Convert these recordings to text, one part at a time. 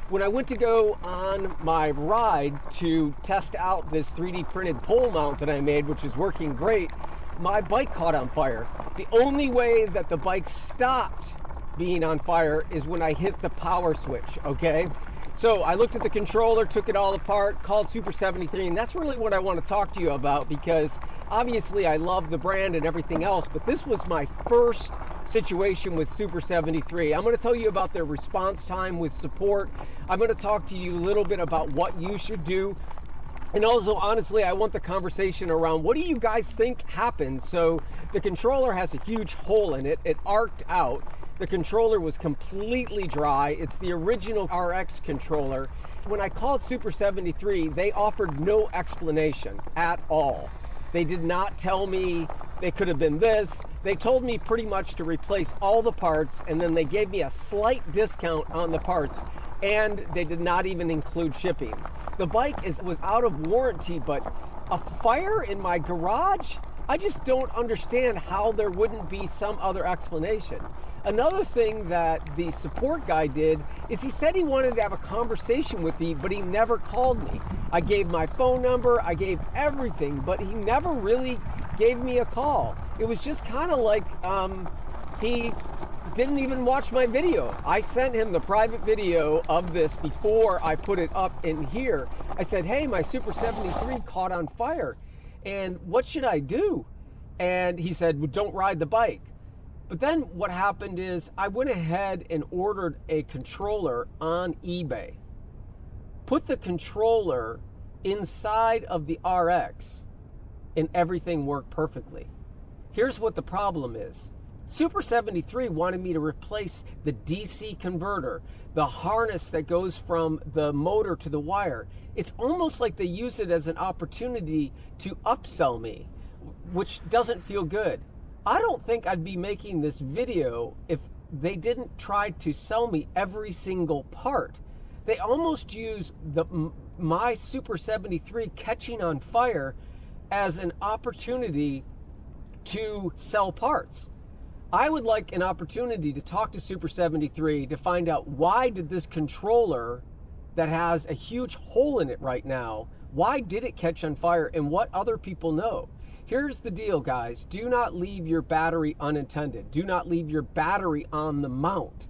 When I went to go on my ride to test out this 3D printed pole mount that I made, which is working great, my bike caught on fire. The only way that the bike stopped being on fire is when I hit the power switch, okay? So I looked at the controller, took it all apart, called Super 73, and that's really what I want to talk to you about, because obviously I love the brand and everything else, but this was my first situation with Super 73. I'm going to tell you about their response time with support. I'm going to talk to you a little bit about what you should do. And also, honestly, I want the conversation around what do you guys think happened? So the controller has a huge hole in it. It arced out. The controller was completely dry. It's the original RX controller. When I called Super 73, they offered no explanation at all. They did not tell me it could have been this. They told me pretty much to replace all the parts, and then they gave me a slight discount on the parts, and they did not even include shipping. The bike was out of warranty, but a fire in my garage? I just don't understand how there wouldn't be some other explanation. Another thing that the support guy did is he said he wanted to have a conversation with me, but he never called me. I gave my phone number, I gave everything, but he never really gave me a call. It was just kind of like he didn't even watch my video. I sent him the private video of this before I put it up in here. I said, hey, my Super 73 caught on fire, and what should I do? And he said, well, don't ride the bike. But then what happened is I went ahead and ordered a controller on eBay. Put the controller inside of the RX and everything worked perfectly. Here's what the problem is. Super 73 wanted me to replace the DC converter, the harness that goes from the motor to the wire. It's almost like they use it as an opportunity to upsell me, which doesn't feel good. I don't think I'd be making this video if they didn't try to sell me every single part. They almost use my Super 73 catching on fire as an opportunity to sell parts. I would like an opportunity to talk to Super 73 to find out why did this controller that has a huge hole in it right now, why did it catch on fire, and what other people know? Here's the deal, guys. Do not leave your battery unattended. Do not leave your battery on the mount.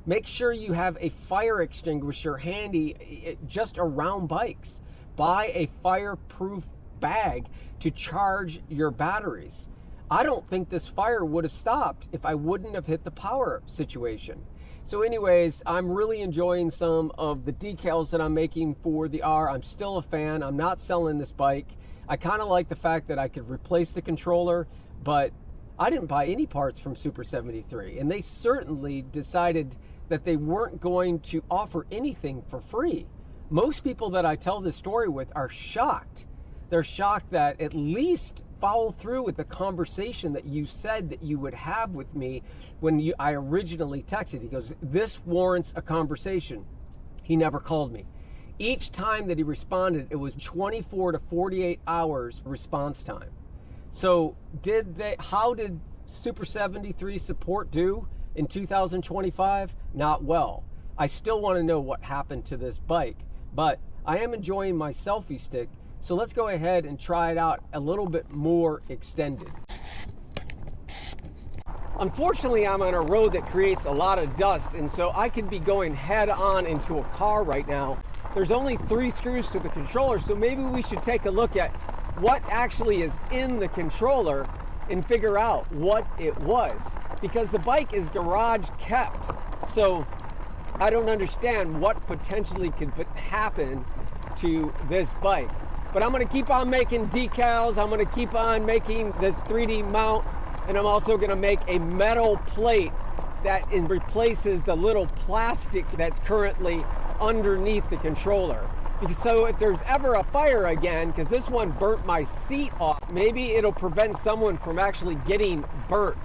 Make sure you have a fire extinguisher handy just around bikes. Buy a fireproof bag to charge your batteries. I don't think this fire would have stopped if I wouldn't have hit the power situation. So anyways, I'm really enjoying some of the decals that I'm making for the R. I'm still a fan. I'm not selling this bike. I kind of like the fact that I could replace the controller, but I didn't buy any parts from Super 73, and they certainly decided that they weren't going to offer anything for free. Most people that I tell this story with are shocked. They're shocked that at least follow through with the conversation that you said that you would have with me when I originally texted. He goes, this warrants a conversation. He never called me. Each time that he responded, it was 24 to 48 hours response time. So how did Super 73 support do in 2025? Not well. I still want to know what happened to this bike, but I am enjoying my selfie stick. So let's go ahead and try it out a little bit more extended. Unfortunately, I'm on a road that creates a lot of dust, and so I could be going head on into a car right now. There's only 3 screws to the controller, so maybe we should take a look at what actually is in the controller and figure out what it was. Because the bike is garage kept, so I don't understand what potentially could happen to this bike. But I'm going to keep on making decals. I'm going to keep on making this 3D mount, and I'm also going to make a metal plate that replaces the little plastic that's currently underneath the controller. So if there's ever a fire again, because this one burnt my seat off, maybe it'll prevent someone from actually getting burnt.